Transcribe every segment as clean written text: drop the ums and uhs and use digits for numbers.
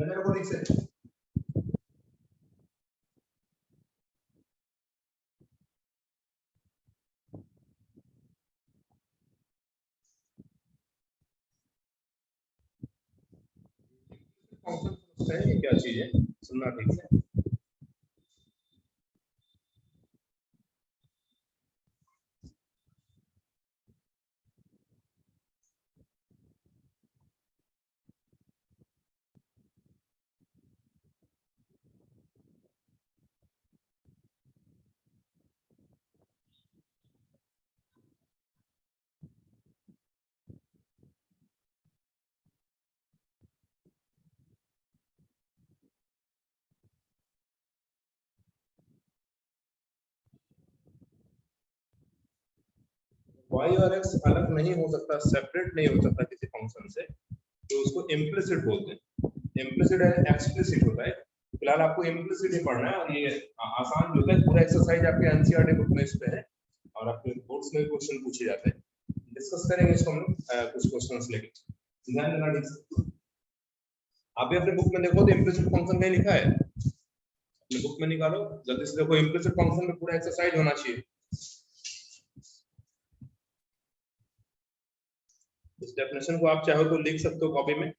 मेरे को ठीक से फंक्शन समझते हैं ये क्या चीज है, सुनना ठीक से। y और x अलग नहीं हो सकता, सेपरेट नहीं हो सकता किसी फंक्शन से, तो उसको इम्प्लिसिट बोलते हैं। इम्प्लिसिट है, एक्सप्लिसिट होता है। फिलहाल आपको इम्प्लिसिट ही पढ़ना है और ये आसान जो है, पूरा एक्सरसाइज आपके एनसीईआरटी बुक में इस पे है और आपके बोर्ड्स में क्वेश्चन पूछे जाते हैं। डिस्कस करेंगे इसको हम लोग कुछ क्वेश्चंस लेके, ध्यान देना ठीक से। आप भी अपने बुक में देखो तो इम्प्लिसिट फंक्शन कहीं लिखा है, अपने बुक में निकालो जल्दी से, देखो इम्प्लिसिट फंक्शन में पूरा एक्सरसाइज होना चाहिए। इस डेफिनेशन को आप चाहो तो लिख सकते हो कॉपी में।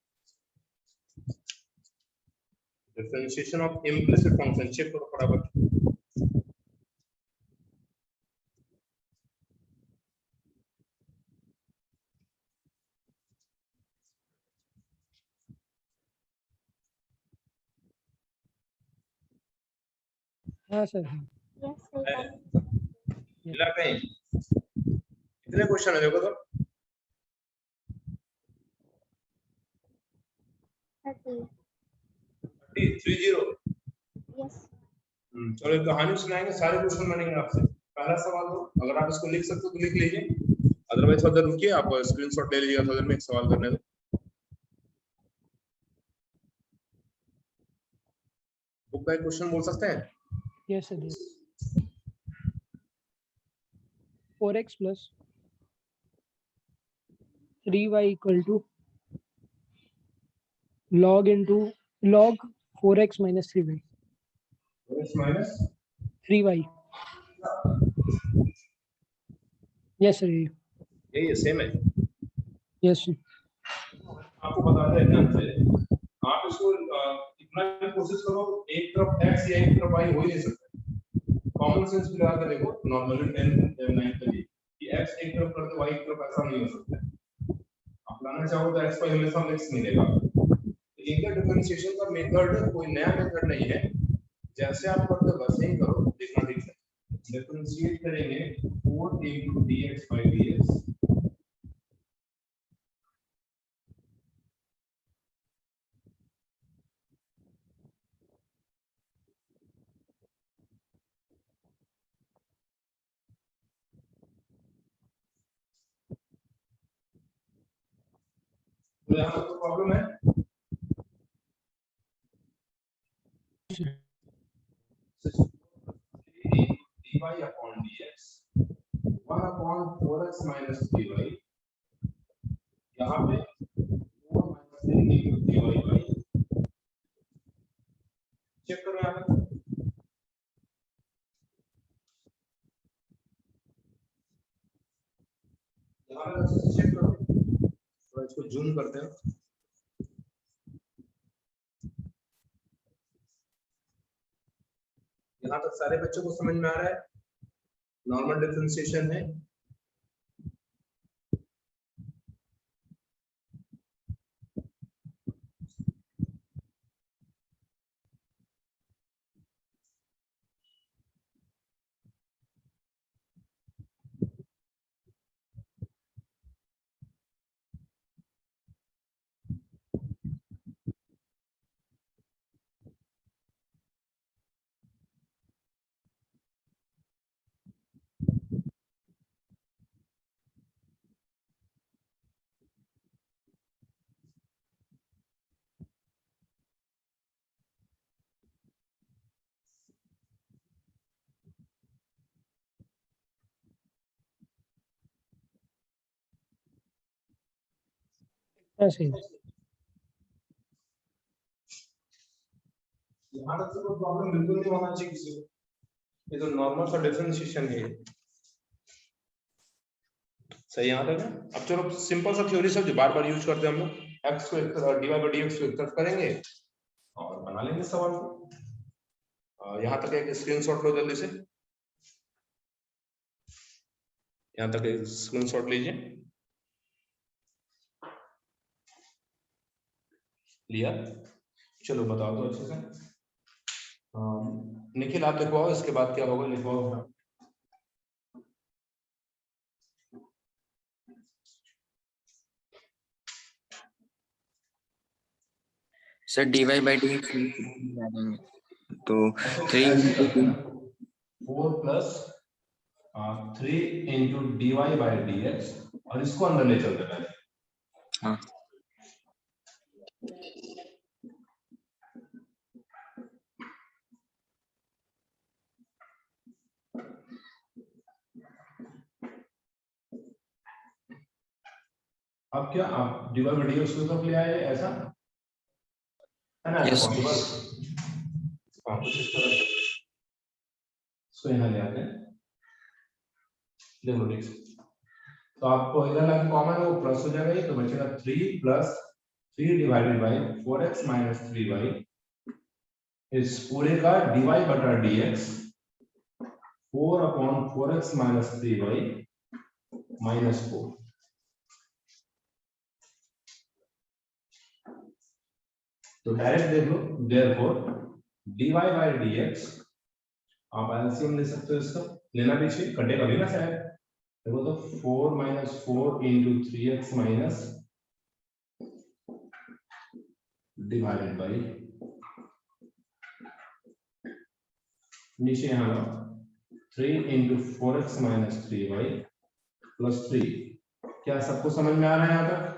Differentiation of implicit function, check करो फटाफट। हाँ सर। मिला कहीं? कितने क्वेश्चन है देखो तो। 30। चलो एक कहानी सुनाएंगे, सारे क्वेश्चन बनेंगे आपसे। पहला सवाल दो, अगर आप इसको लिख सकते हो तो लिख लीजिए, अदरवाइज थोड़ा देर रुकिए, आप स्क्रीनशॉट ले लीजिएगा थोड़ी देर में, एक सवाल करने दो। बुक का एक क्वेश्चन बोल सकते हैं? Yes sir. 4x plus 3y equal to log 4x minus 3y. 4x minus 3y. Yes sir. ये सेम है। Yes sir. आपको बता दें ध्यान से, आप इसको इतना भी कोशिश करो, एक तरफ x या एक तरफ y हो ही नहीं सकता। कॉमन सेंस भी लगा के देखो, नॉर्मली 10 9 के लिए कि x एक तरफ करते y एक तरफ, ऐसा नहीं हो सकता। आप लाना चाहो तो x को हमेशा मिक्स मिलेगा। इनका डिफरेंशिएशन का मेथड कोई नया मेथड नहीं है, जैसे आप करते वैसे ही करो, देखना ठीक है। डिफरेंशिएट करेंगे 4 dx by dx, तो यहाँ तो प्रॉब्लम है। dy upon dx 1 upon 4x minus 3y, यहाँ पे 4 minus 3 into dy by, check करो यहाँ पे, यहाँ पे अच्छे से चेक करो, तो इसको जूम करते हैं। यहाँ तक सारे बच्चों को समझ में आ रहा है? नॉर्मल डिफरेंशिएशन है। हाँ सर। यहाँ तक से कोई प्रॉब्लम बिल्कुल नहीं होना चाहिए किसी को, ये तो नॉर्मल सा डिफरेंशिएशन है। सही यहाँ तक है। अब चलो सिंपल सा थ्योरी सब जो बार बार यूज करते हैं हम लोग, एक्स को एक तरफ dy by dx को एक तरफ करेंगे और बना लेंगे सवाल को। यहाँ तक एक स्क्रीनशॉट लो जल्दी से, यहाँ तक एक स्क्रीनशॉट लीजिए। लिया? चलो बताओ तो अच्छे से। निखिल आप लिखवाओ, इसके बाद क्या होगा लिखवाओ। सर dy by dx तो 3 ऐसे into करते हैं ना, 4 plus 3 into dy by dx, और इसको अंदर ले चलते हैं। हाँ अब क्या आप dy by dx को तरफ ले आए ऐसा है ना, Yes. पॉसिबल? हाँ कुछ इस तरह से इसको यहाँ ले आते हैं। देखो देख, तो आपको इधर लाके कॉमन वो प्लस हो जाएगा, ये तो बचेगा 3 plus 3 divided by 4x minus 3y, इस पूरे का dy बटा dx 4 upon 4x minus 3y minus 4। तो डायरेक्ट देख लो, देयरफॉर dy बाई dx, आप एलसीएम ले सकते हो इसका, लेना भी चाहिए, कटेगा भी ना शायद। देखो तो 4 minus 4 into 3x minus divided by, नीचे यहाँ 3 into 4x minus 3y plus 3। क्या सबको समझ में आ रहा है यहाँ तक?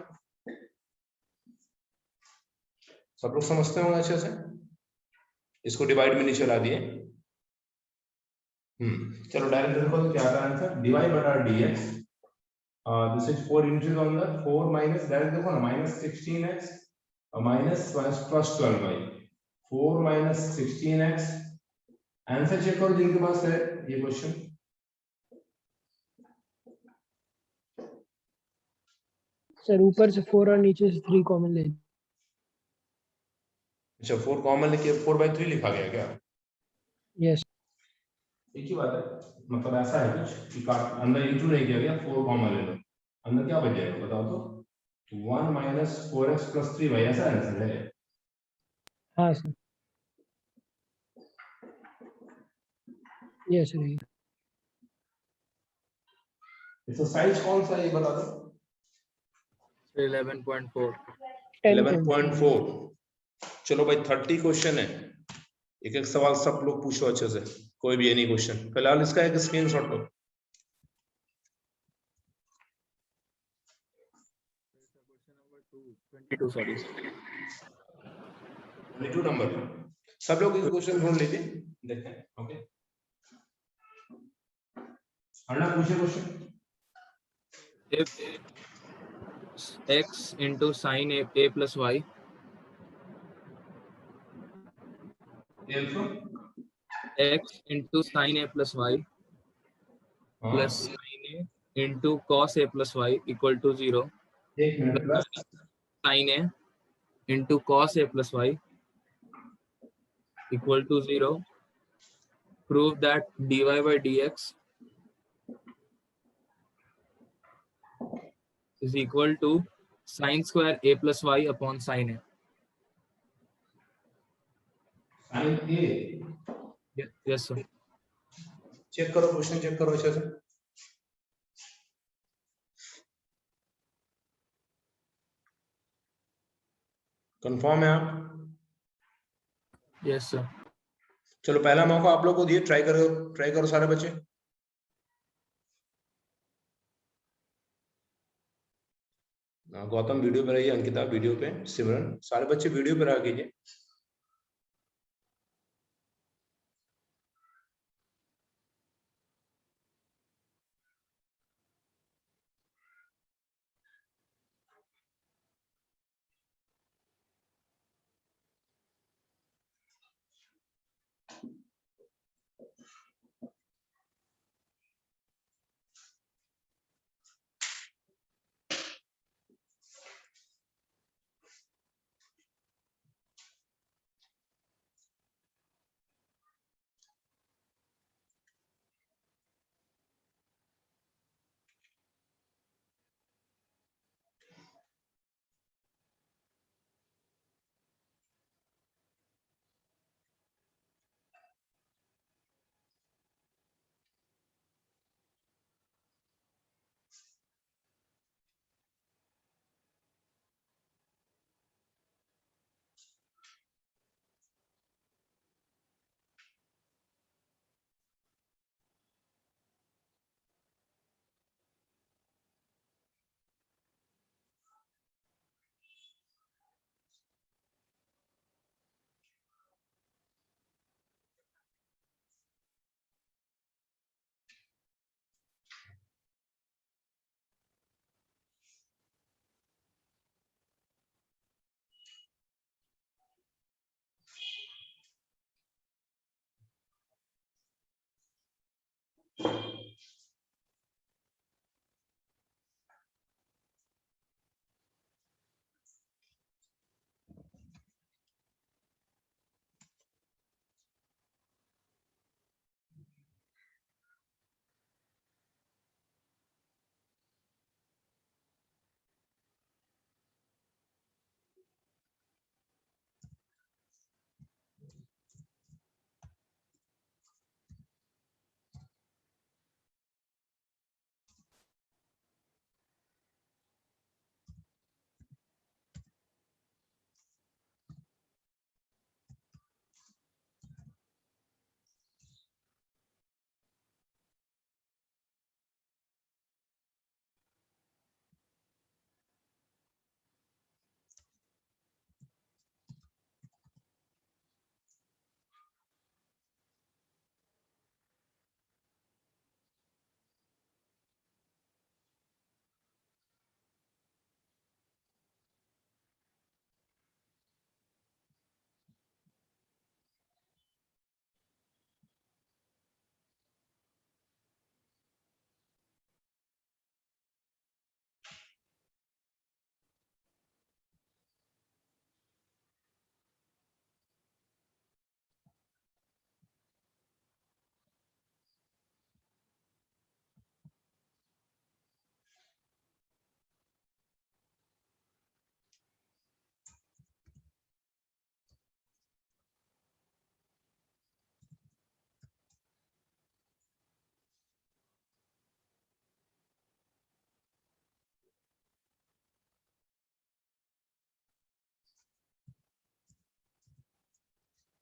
सब लोग समझते होंगे अच्छे से। इसको डिवाइड में नीचे ला दिए। चलो डायरेक्ट देखो तो क्या आता है आंसर, dy बटा dx, दिस इज 4 इंटू अंदर 4 माइनस, डायरेक्ट देखो ना, minus 16x minus plus 12y, 4 minus 16x। Answer check करो जिनके पास है ये क्वेश्चन। सर ऊपर से 4 और नीचे से 3 कॉमन ले। अच्छा 4 कॉमन लेके 4/3 लिखा गया क्या? यस एक ही बात है, मतलब ऐसा है कुछ कि अंदर इंटू नहीं किया गया, 4 कॉमन ले लो, अंदर क्या बच जाएगा बताओ तो, 1 माइनस 4x प्लस 3y, ऐसा आंसर है। हाँ सर, यस सर। एक्सरसाइज कौन सा है ये बता दो। 11.4 11.4। चलो भाई 30 क्वेश्चन है, एक एक सवाल सब लोग पूछो अच्छे से, कोई भी एनी क्वेश्चन। फिलहाल इसका एक स्क्रीनशॉट लो। 22 सॉरी 22 नंबर सब लोग एक क्वेश्चन ढूंढ लीजिए, देखते हैं। ओके अन्ना पूछे question. if x into sin a plus y x into sin a plus y plus sin a into cos a plus y equal to 0 एक minute plus sin a into cos a plus y equal to 0, prove that dy by dx is equal to sin square a plus y upon sin a. Sine A. Yes sir. चेक करो क्वेश्चन, चेक करो अच्छे से। Confirm है आप? Yes sir. चलो पहला मौका आप लोग को दिए, ट्राई करो सारे बच्चे। गौतम वीडियो पे रहिए, अंकिता वीडियो पे, सिमरन सारे बच्चे वीडियो पे रहा कीजिए।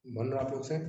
बन रहा आप लोग से?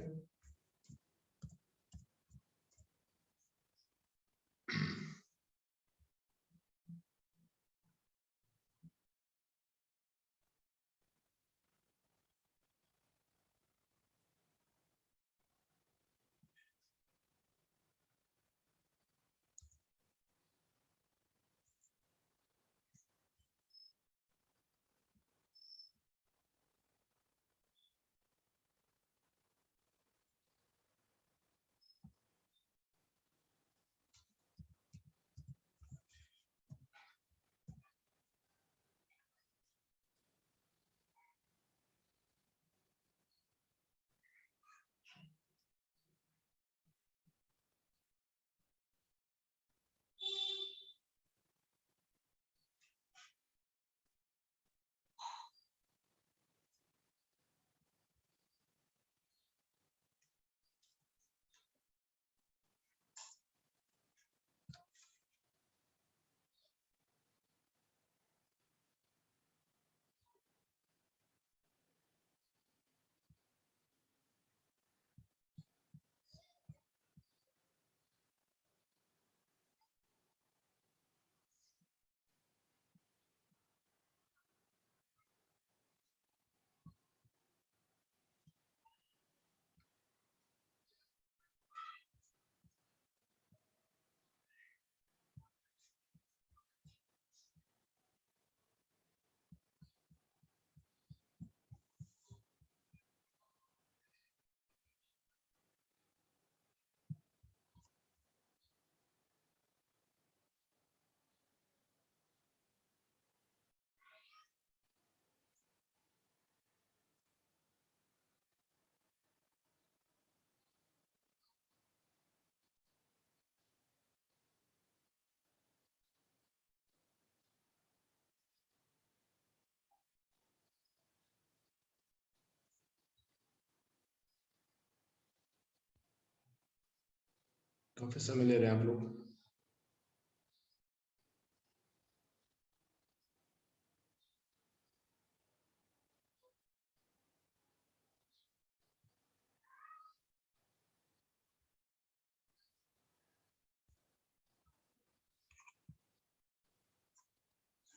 काफी समय ले रहे हैं आप लोग।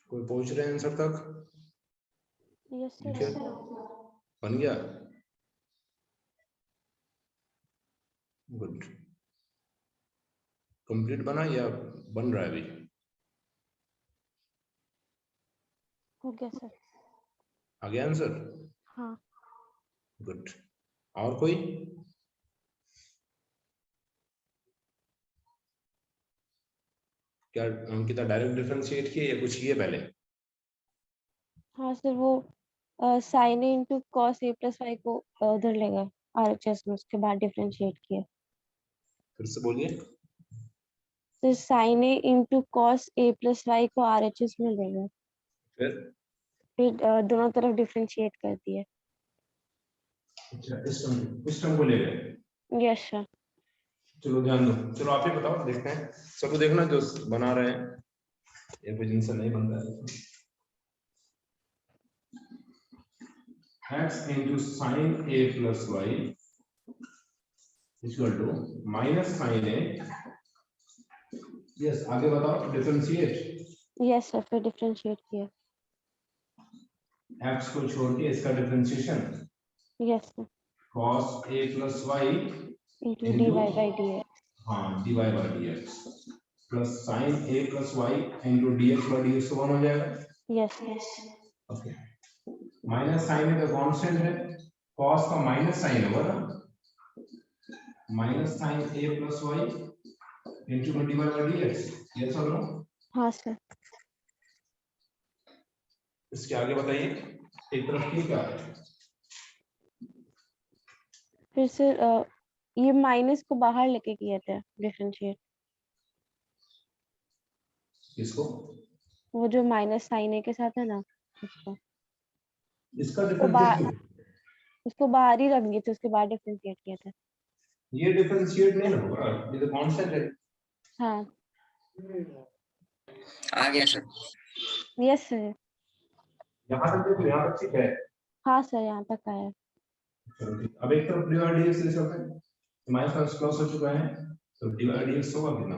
कोई पहुंच रहे हैं आंसर तक? यस ठीक है, सर। बन गया। गुड। कंप्लीट बना या बन रहा है अभी? हो गया सर। आ गया आंसर? हाँ। गुड। और कोई? क्या अंकिता डायरेक्ट डिफरेंशिएट किए या कुछ किए पहले? हाँ सर, वो sign A into cos A plus Y को उधर लेगा आरएचएस में, उसके बाद डिफरेंशिएट किया। फिर से बोलिए। Sir sign A into cos A plus Y को आरएचएस में लेगा, फिर दोनों तरफ डिफरेंशिएट कर दिया। अच्छा, इस टर्म को ले गए। Yes sir. चलो ध्यान दो, चलो आप ही बताओ, देखते हैं। सबको देखना जो बना रहे हैं, ये कोई जिनसे नहीं बनता है। x into sin a plus y equal to minus sin a। Yes, आगे बताओ, डिफरेंशिएट। यस सर, फिर डिफरेंशिएट किया। x को छोड़ के इसका differentiation. Yes sir. cos a plus y into D Y by D X. हाँ, dy by dx plus sin a plus y into dx by dx तो 1 हो जाएगा। Yes sir. Okay, minus sine का constant है, cos का minus sine होगा ना, minus sine a plus y into dy by dx। Yes और no? हाँ सर। इसके आगे बताइए, एक तरफ की क्या है? फिर से ये माइनस को बाहर लेके किया था डिफरेंशिएट। इसको, वो जो माइनस साइन ए के साथ है ना, उसको इसका उसको बाहर डिफरेंशिएशन, उसको बाहर ही रख दिए थे, उसके बाद डिफरेंशिएट किया था। ये डिफरेंशिएट नहीं होगा, ये तो कांस्टेंट है। हाँ। आ गया सर। Yes sir. यहां तक देखो, यहां तक ठीक है। हाँ सर, यहाँ तक आया। चलो ठीक, अब एक तरफ डिवाइड डीएक्स ले चलते हैं, तो माइनस माइनस प्लस हो चुका है, तो डिवाइड डीएक्स होगा कितना,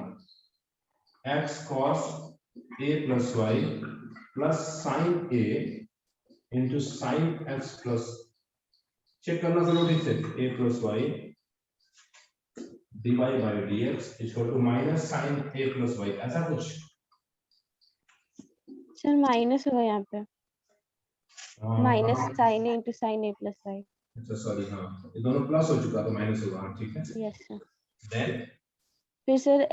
x cos a plus y plus sin a into sin x plus, चेक करना जरूरी है, a plus y dy by dx equal to minus sin a plus y, ऐसा कुछ। सर माइनस होगा यहाँ पे, माइनस हाँ, साइन ए इंटू साइन ए प्लस वाई। अच्छा सॉरी, हाँ ये दोनों प्लस हो चुका तो माइनस होगा, हाँ ठीक है। Yes sir. देन फिर सर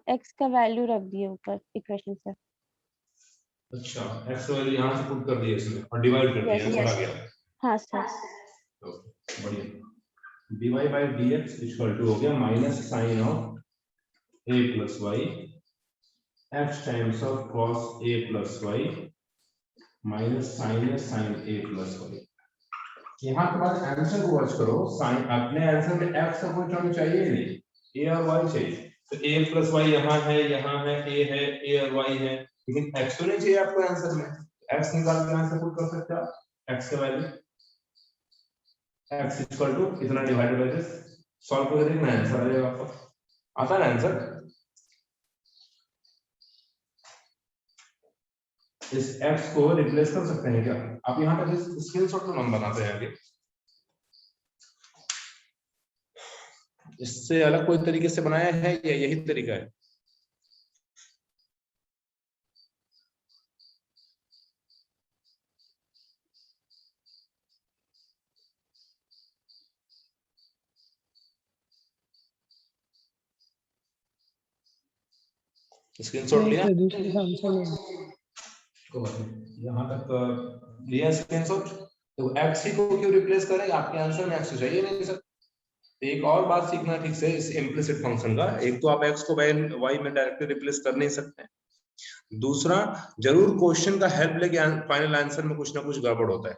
x का वैल्यू रख दिए ऊपर इक्वेशन से। अच्छा x वैल्यू यहाँ से पुट कर दिया इसमें और डिवाइड कर दिया, आंसर आ गया। हाँ सर। ओके बढ़िया, dy by dx equal to हो गया minus sine of a plus y x times of cos a plus y minus sine a plus y। यहाँ के बाद आंसर को वॉच करो, साइन अपने आंसर में x का कोई टर्म चाहिए नहीं, a और y चाहिए, तो a plus y यहाँ है a है a और y है, लेकिन x तो नहीं चाहिए आपको आंसर में, x निकाल के आंसर पुट कर सकते हो आप, x का वैल्यू x इक्वल टू इतना डिवाइडेड बाय दिस, सॉल्व करके देखना आंसर आ जाएगा आपको, आता है आंसर। इस x को रिप्लेस कर सकते हैं क्या आप, यहाँ पर स्क्रीनशॉट में हम बनाते हैं आगे, इससे अलग कोई तरीके से बनाया है या यही तरीका है। स्क्रीनशॉट नहीं लिया, सर, दूसरे का आंसर नहीं। यहाँ तक लिया स्क्रीनशॉट, तो x को क्यों रिप्लेस करेंगे, आपके आंसर में x चाहिए नहीं सर। एक और बात सीखना ठीक से इस इम्प्लिसिट फंक्शन का, एक तो आप x को y में डायरेक्टली रिप्लेस कर नहीं सकते, दूसरा जरूर क्वेश्चन का हेल्प लेके फाइनल आंसर में कुछ ना कुछ गड़बड़ होता है,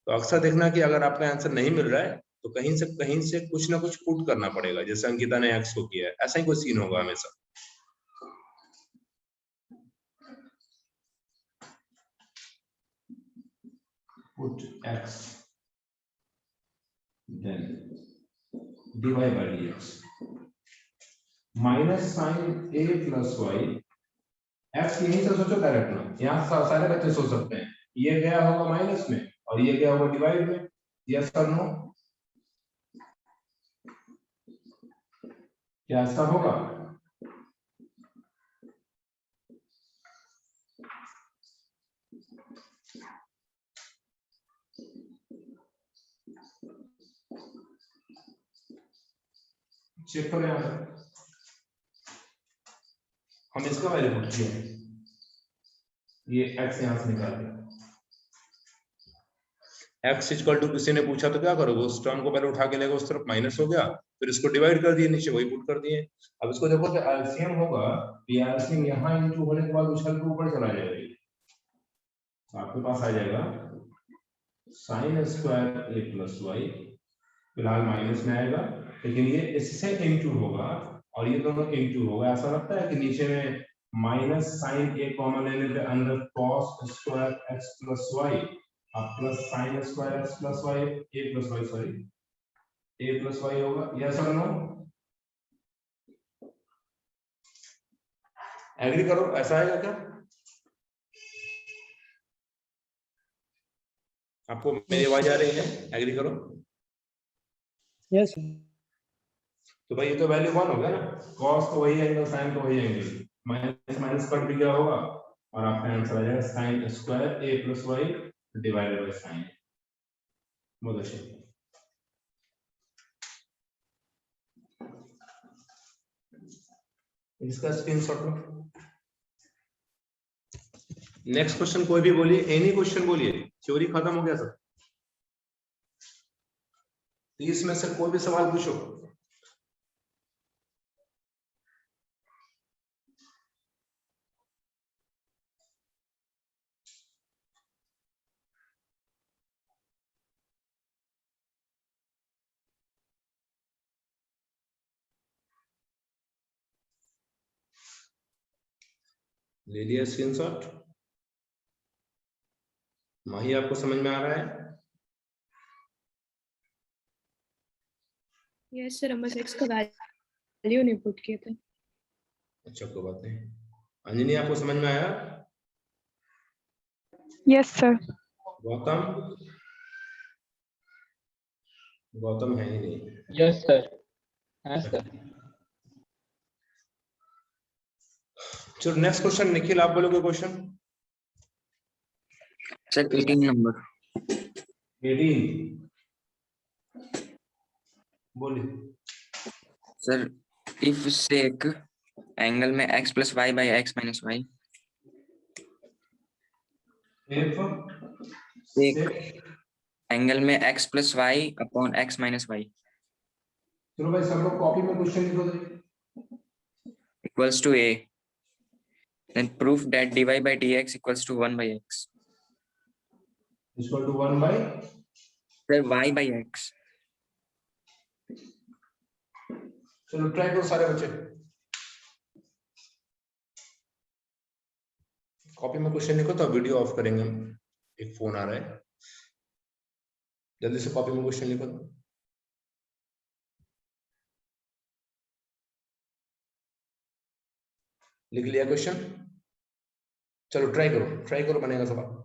तो अक्सर देखना कि अगर आपका आंसर नहीं मिल रहा है तो कहीं से कुछ ना कुछ पुट करना पड़ेगा, जैसे अंकिता ने x को किया है, ऐसा ही कोई सीन होगा हमेशा। Put x then dy by dx minus sin a plus y, x यहीं से सोचो डायरेक्ट ना, यहाँ सारे बच्चे सोच सकते हैं, ये गया होगा माइनस में और ये गया होगा डिवाइड में, यस और नो, क्या ऐसा होगा, चेक करो यहाँ पर, हम इसका वैल्यू पुट किया है, ये x यहाँ से निकाल दिया, x इक्वल टू किसी ने पूछा तो क्या करोगे, उस टर्म को पहले उठा के लेगा, उस तरफ माइनस हो गया, फिर इसको डिवाइड कर दिए, नीचे वही पुट कर दिए। अब इसको देखो तो एलसीएम होगा, एलसीएम यहाँ इनटू होने के बाद उछल के ऊपर चला जाएगा, तो आपके पास आ जाएगा साइन स्क्वायर ए प्लस वाई, फिलहाल माइनस में आएगा, लेकिन ये इससे इनटू होगा और ये दोनों इनटू होगा, ऐसा लगता है कि नीचे में माइनस साइन ए कॉमन लेने पे अंदर cos square x plus y plus sin square x plus y a plus y, sorry a plus y होगा, यस और नो, एग्री करो, ऐसा आएगा क्या आपको, मेरी आवाज आ रही है, एग्री करो, यस तो भाई ये तो वैल्यू 1 हो गया ना, cos तो वही एंगल, sin तो वही एंगल, माइनस माइनस कट भी गया होगा और आपका आंसर आ जाएगा sin square a plus Y divided by sin। बहुत अच्छे, इसका स्क्रीनशॉट लो। नेक्स्ट क्वेश्चन कोई भी बोलिए, एनी क्वेश्चन बोलिए, थ्योरी खत्म हो गया सर, 30 में से कोई भी सवाल पूछो। ले लिया स्क्रीनशॉट, माही आपको समझ में आ रहा है? यस सर, हम बस x का वैल्यू नहीं पुट किए थे। अच्छा कोई बात नहीं। अंजनी आपको समझ में आया? Yes sir. गौतम, गौतम है ही नहीं। Yes sir. हाँ सर। चलो नेक्स्ट क्वेश्चन, निखिल आप बोलोगे क्वेश्चन। Sir 18 number. 18 बोलिए। सर इफ सेक एंगल में x plus Y by x minus Y. Sec angle में x plus Y upon X minus Y चलो भाई सब लोग कॉपी में क्वेश्चन लिखो दे। equals to a, then proof that dy by dx equals to 1 by x. Equal to 1 by Sir y by x. चलो try करो सारे बच्चे, कॉपी में क्वेश्चन लिखो। तो वीडियो ऑफ करेंगे हम, एक फोन आ रहा है, जल्दी से कॉपी में क्वेश्चन लिखो। लिख लिया क्वेश्चन? चलो ट्राई करो बनेगा सवाल।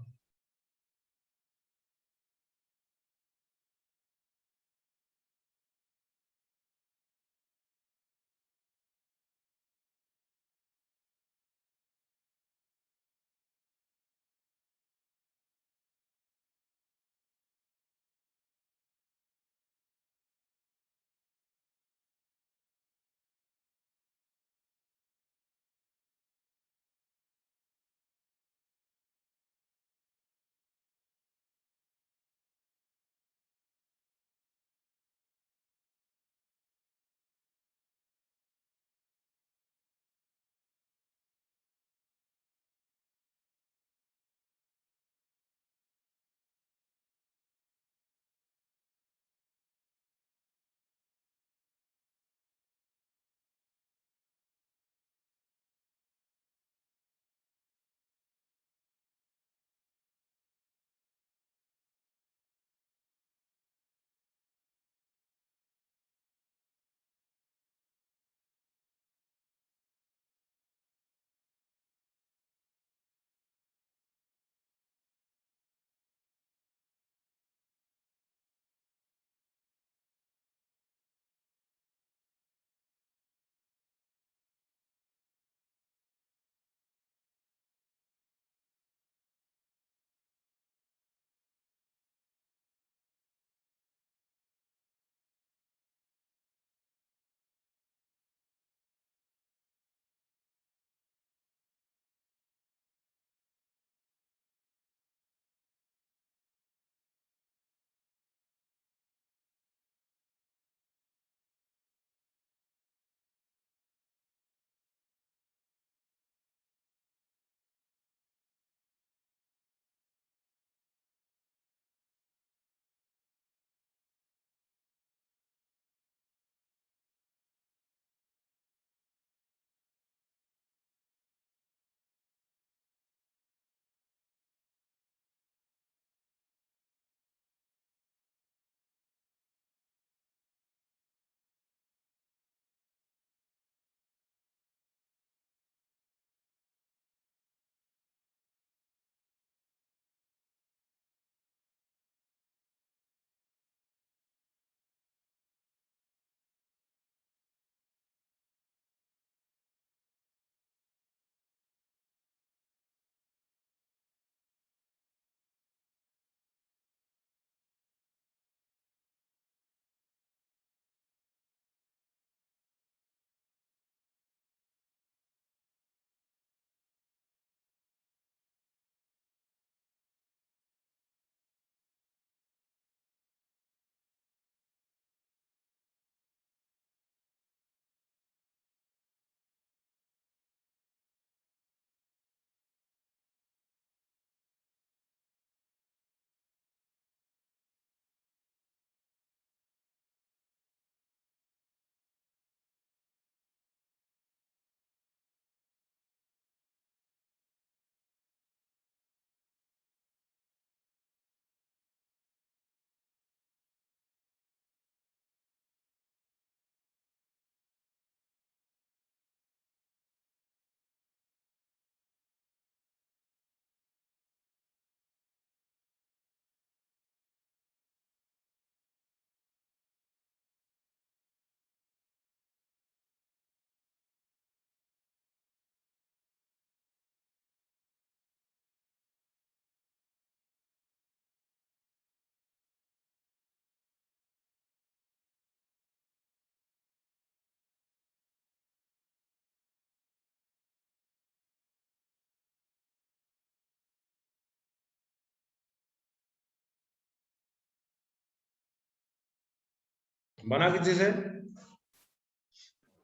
बना किसी से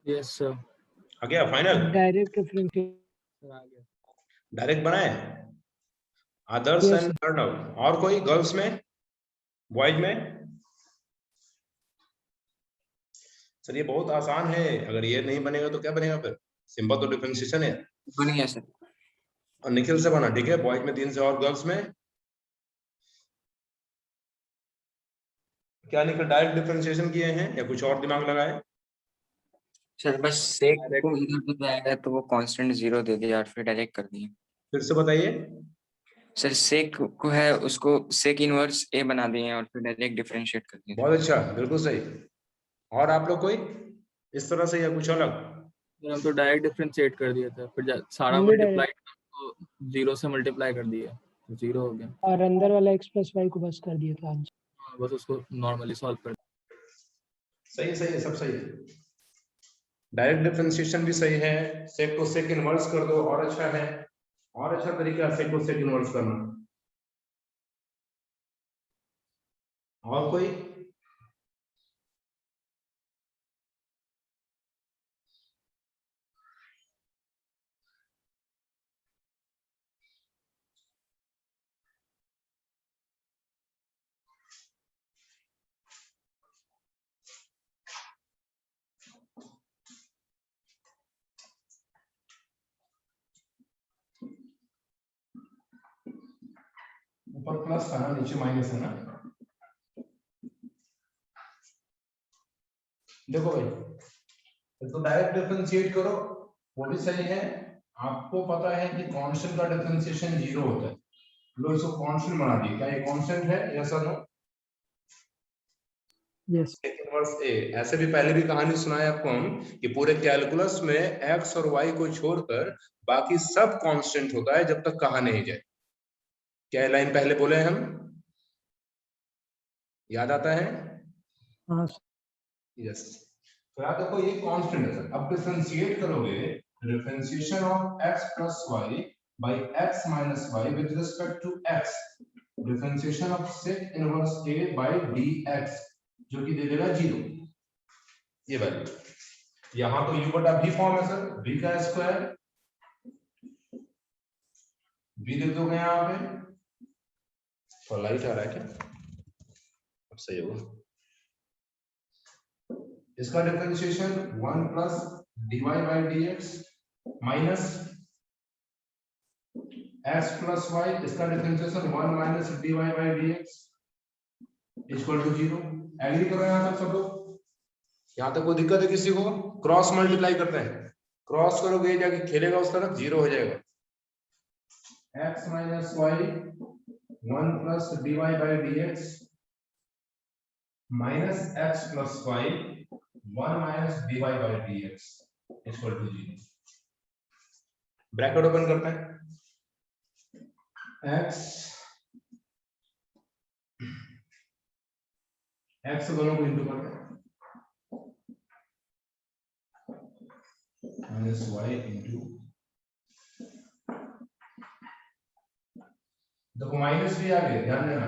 यस सर। आ गया फाइनल, डायरेक्ट डिफरेंशिएट। आ गया। डायरेक्ट बनाए आदर्श Yes, एंड sir. अर्नव। और कोई गर्ल्स में, बॉयज में? सर ये बहुत आसान है, अगर ये नहीं बनेगा तो क्या बनेगा फिर? सिंपल तो डिफरेंशिएशन है। बन गया सर। और निखिल से बना, ठीक है, बॉयज में 3 से। और गर्ल्स में क्या निखिल डायरेक्ट डिफरेंशिएशन किए हैं या कुछ और दिमाग लगाए? सर बस सेक को इधर उधर आएगा तो वो कांस्टेंट 0 दे दिया और फिर डायरेक्ट कर दिए। फिर से बताइए। सर सेक को है उसको सेक इनवर्स ए बना दिए और फिर डायरेक्ट डिफरेंशिएट कर दिए। बहुत अच्छा, बिल्कुल सही। और आप लोग कोई इस तरह से या कुछ अलग? सर हम तो डायरेक्ट डिफरेंशिएट कर दिया था, फिर सारा हम भी मल्टीप्लाई तो 0 से मल्टीप्लाई कर दिया तो 0 हो गया। और अंदर वाला x प्लस वाई को बस कर दिया था आंसर। हाँ, बस उसको नॉर्मली सॉल्व कर। सही है, सही है, सब सही है। डायरेक्ट डिफरेंशिएशन भी सही है, सेक को सेक इनवर्स कर दो और अच्छा है, और अच्छा तरीका है सेक को सेक इनवर्स करना। और कोई? ऊपर प्लस था ना, नीचे माइनस है ना? देखो भाई, तो डायरेक्ट डिफरेंशिएट करो, वो भी सही है। आपको पता है कि कांस्टेंट का डिफरेंशिएशन 0 होता है, लो इसको कांस्टेंट बना दिए। क्या ये कांस्टेंट है? यस और नो? यस। सेक इनवर्स ए। ऐसे भी पहले भी कहानी सुनाई आपको हम कि पूरे कैलकुलस में एक्स और वाई को छोड़कर बाकी सब कांस्टेंट होता है जब तक कहा नहीं जाए। क्या लाइन पहले बोले हम? याद आता है? हाँ यस। तो याद रखो ये कांस्टेंट है सर। अब डिफरेंशिएट करोगे, differentiation of x plus y by x minus y with respect to x, differentiation of sec inverse a by dx, जो कि दे देगा 0, ये वैल्यू। यहां तो u बटा v फॉर्म है सर, v का स्क्वायर, v लिख दोगे यहां पे। तो लाइट आ रहा है क्या? अब सही होगा। इसका differentiation 1 plus dy by dx minus x plus y, इसका differentiation 1 minus dy by dx equal to 0। Agree करो यहां तक सब लोग? यहां तक कोई दिक्कत है किसी को? क्रॉस मल्टीप्लाई करते हैं, क्रॉस करोगे जाके खेलेगा उस तरफ, 0 हो जाएगा। x minus y 1 plus dy by dx minus x plus y 1 minus dy by dx equal to 0। Bracket open करते हैं, x दोनों को इंटू करते हैं, माइनस y इंटू, देखो माइनस भी आ गया, ध्यान देना।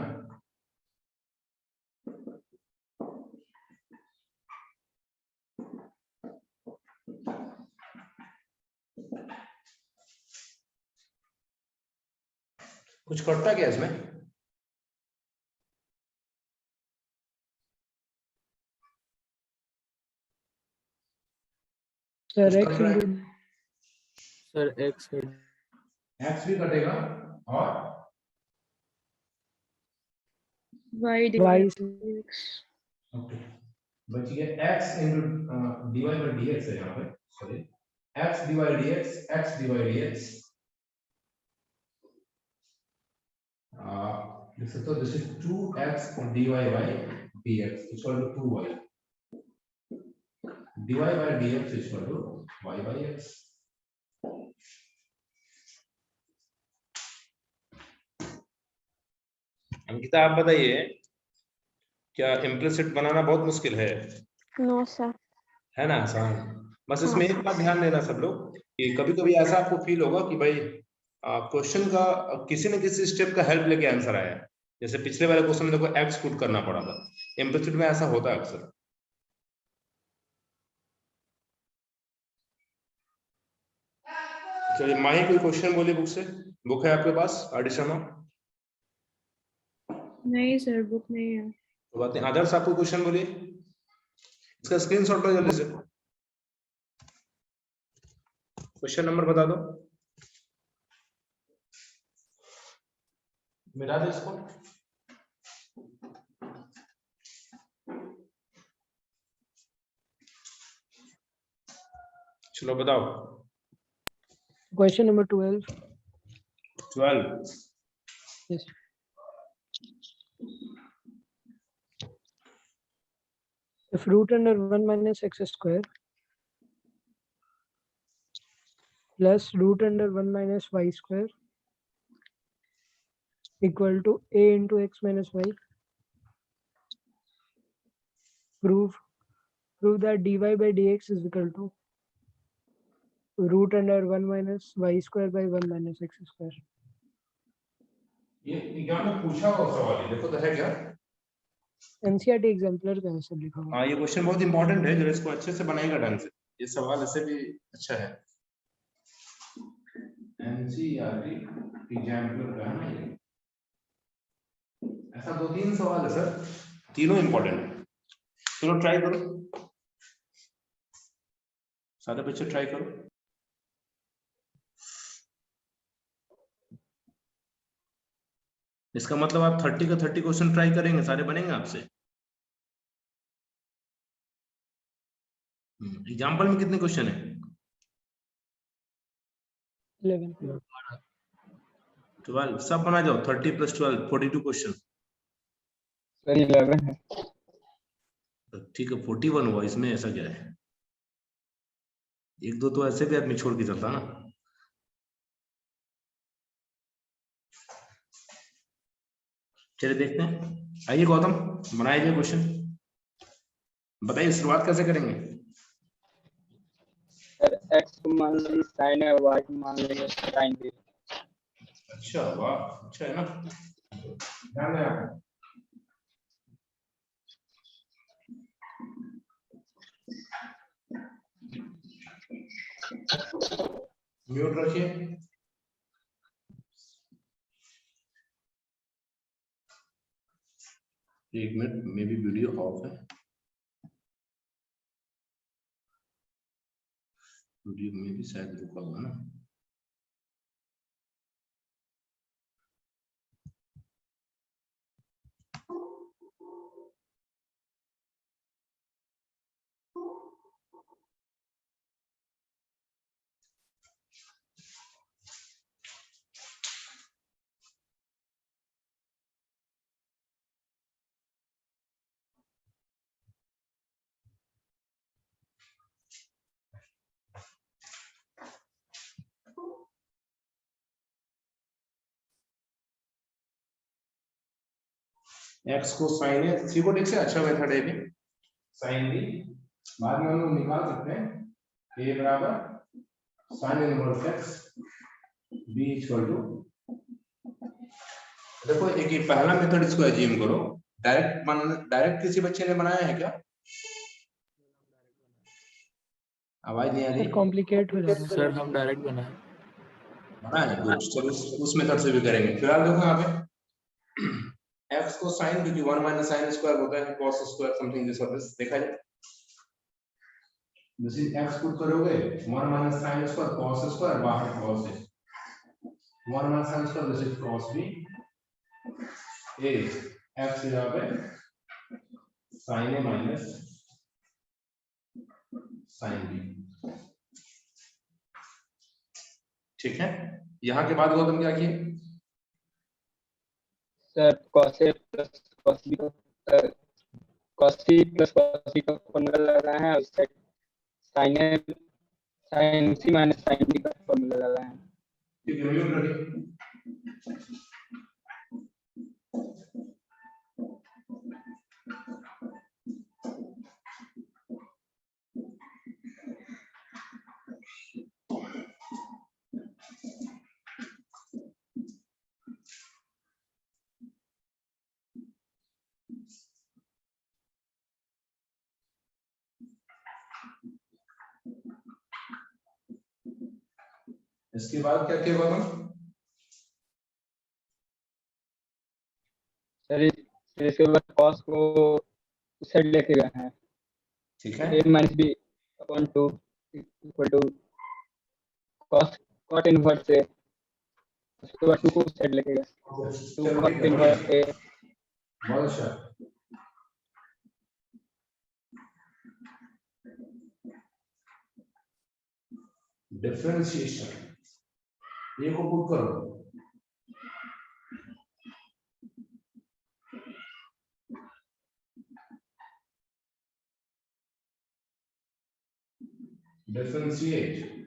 कुछ कटता क्या इसमें? सर कुछ x कट रहा है? सर x भी कटेगा और y y divided से by x। ओके, बचिए x into dy by dx है यहाँ पे, sorry, x dy dx, x dy dx, लिख सकते हो this is 2x dy by dx equal to 2y, dy by dx equal to y by x। Ankita आप बताइए, क्या इम्प्लिसिट बनाना बहुत मुश्किल है? No sir. है ना आसान? बस इसमें एक बात ध्यान देना सब लोग कि कभी कभी ऐसा आपको फील होगा कि भाई क्वेश्चन का किसी न किसी स्टेप का हेल्प लेके आंसर आया है। जैसे पिछले वाले क्वेश्चन में देखो x पुट करना पड़ा था, इम्प्लिसिट में ऐसा होता है अक्सर। चलिए माही कोई क्वेश्चन बोलिए बुक से, बुक है आपके पास आर्टिशमा? नहीं सर बुक नहीं है। तो बात नहीं, आदर्श आपको क्वेश्चन बोलिए, इसका स्क्रीनशॉट लो जल्दी से, क्वेश्चन नंबर बता दो, मिला दो इसको। चलो बताओ। Question number 12. 12। Yes. If root under 1 minus x square plus root under 1 minus y square equal to a into x minus y, prove that dy by dx is equal to root under 1 minus y square by 1 minus x square. ये exam में पूछा हुआ सवाल है, देखो तो है क्या? NCERT एग्जाम्पलर का आंसर लिखा हुआ हाँ ये क्वेश्चन बहुत इंपॉर्टेंट है, जो इसको अच्छे से बनाएगा ढंग से, ये सवाल ऐसे भी अच्छा है। एनसीईआरटी एग्जाम्पलर का है ना ये, ऐसा 2-3 सवाल है सर, तीनों इंपॉर्टेंट है। चलो ट्राई करो, सारे बच्चे ट्राई करो। इसका मतलब आप 30 का 30 क्वेश्चन ट्राई करेंगे, सारे बनेंगे आपसे। एग्जाम्पल में कितने क्वेश्चन है? 11. 12 सब बना जाओ, 30 + 12 42 क्वेश्चन। सर 11 है। ठीक है 41 हुआ, इसमें ऐसा क्या है? एक दो तो ऐसे भी आदमी छोड़ के चलता ना। चलिए देखते हैं, आइए गौतम बनाइए क्वेश्चन, बताइए शुरुआत कैसे करेंगे? सर x को मान लीजिए sin है, y को मान लीजिए sin b। अच्छा वाह, अच्छा है ना, ध्यान दें आप। म्यूट रखिए। एक minute, may be video of है, वीडियो में भी शायद रुका हुआ ना। x को sin a, सी को ठीक से अच्छा मेथड है भी, sin b बाद में हम लोग निकाल सकते हैं, a बराबर sin inverse x, b equal to, देखो एक ये पहला मेथड, इसको अज्यूम करो, डायरेक्ट किसी बच्चे ने बनाया है क्या? आवाज नहीं आ रही? कॉम्प्लिकेट हो जाता है सर हम डायरेक्ट बनाए। बना है कुछ, चलो उस मेथड से भी करेंगे। फिलहाल देखो यहाँ पे x को sin, क्योंकि 1 माइनस sin स्क्वायर होता है cos square something this of this, देखा जाए जैसे x पुट करोगे 1 minus sin square cos square, बाहर cos है, 1 minus sin square this is cos b, a x यहाँ पे sin a minus sin b, ठीक है। यहाँ के बाद गौतम क्या किए? Sir cos a plus cos b cos c plus cos b का फॉर्मूला लगाए हैं, और इससे sin c minus sin b का फॉर्मूला लगाए हैं। ठीक है, म्यूट रखिए। इसके बाद क्या किया हुआ था? सर इसके बाद कॉस को उस साइड लेके गए हैं, ठीक है, a minus b upon 2 equal to cos cot inverse a, उसके बाद 2 को उस साइड लेके गए, 2 चलो कॉट ठीक है, इनवर्स ए। बहुत अच्छा। डिफरेंशिएशन ये को पुट करो, डिफरेंशिएट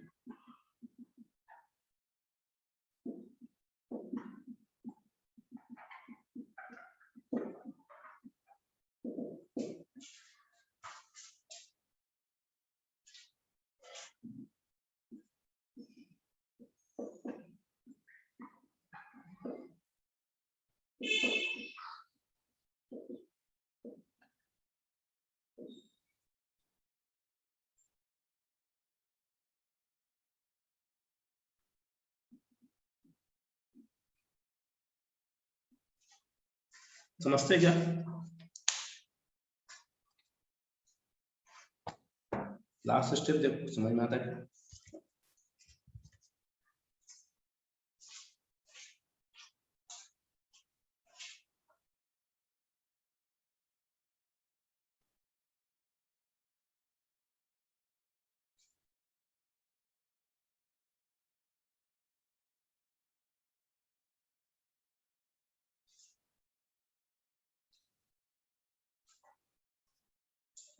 समझते क्या? लास्ट स्टेप देखो, समझ में आता है?